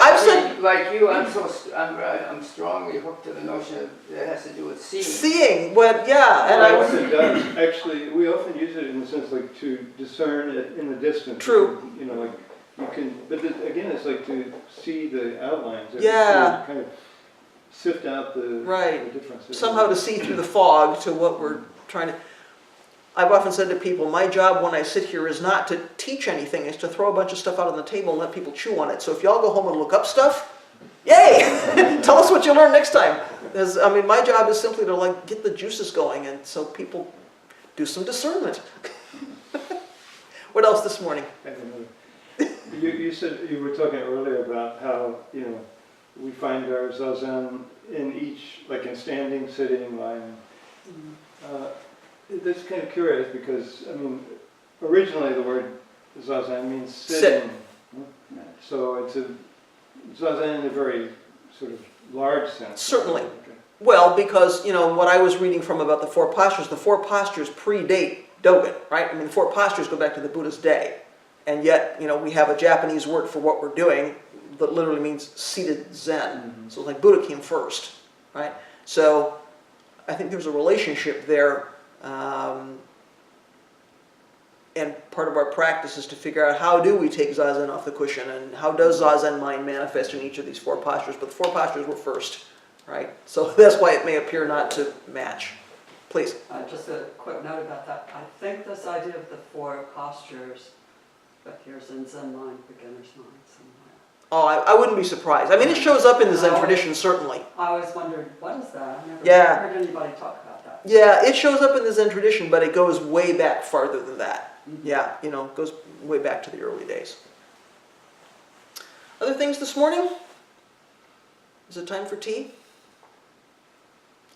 Speaker 1: I've said
Speaker 6: Like you, I'm strongly hooked to the notion of it has to do with seeing.
Speaker 1: seeing, but yeah, and
Speaker 3: Well,
Speaker 1: I
Speaker 3: it does. Actually, we often use it in the sense like to discern it in the distance.
Speaker 1: True.
Speaker 3: Like you can, but again, it's like to see the outlines.
Speaker 1: Yeah.
Speaker 3: To kind of sift out the
Speaker 1: Right.
Speaker 3: differences.
Speaker 1: somehow to see through the fog to what we're trying to. I've often said to people, my job when I sit here is not to teach anything, it's to throw a bunch of stuff out on the table and let people chew on it. So if y'all go home and look up stuff, yay! Tell us what you learned next time. My job is simply to like get the juices going, and so people do some discernment. What else this morning?
Speaker 3: I don't know. You said, you were talking earlier about how, we find our zazen in each, like in standing, sitting, lying. That's kind of curious because, originally the word zazen means sitting. So it's a zazen in a very sort of large sense.
Speaker 1: Certainly.
Speaker 3: Okay.
Speaker 1: Well, because, what I was reading from about the four postures predate Dogen, right? The four postures go back to the Buddha's day. And yet, we have a Japanese word for what we're doing that literally means seated Zen.
Speaker 3: Mm-hmm.
Speaker 1: So like Buddha came first, right? So I think there's a relationship there. And part of our practice is to figure out how do we take Zazen off the cushion and how does Zazen mind manifest in each of these four postures. But the four postures were first, right? So that's why it may appear not to match. Please.
Speaker 4: Just a quick note about that. I think this idea of the four postures appears in Zen mind, beginner's mind somewhere.
Speaker 1: Oh, I wouldn't be surprised. It shows up in the Zen tradition, certainly.
Speaker 4: I always wondered, what is that? I've never
Speaker 1: Yeah.
Speaker 4: heard anybody talk about that.
Speaker 1: Yeah, it shows up in the Zen tradition, but it goes way back farther than that. Yeah, it goes way back to the early days. Other things this morning? Is it time for tea?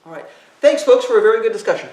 Speaker 1: All right. Thanks, folks, for a very good discussion.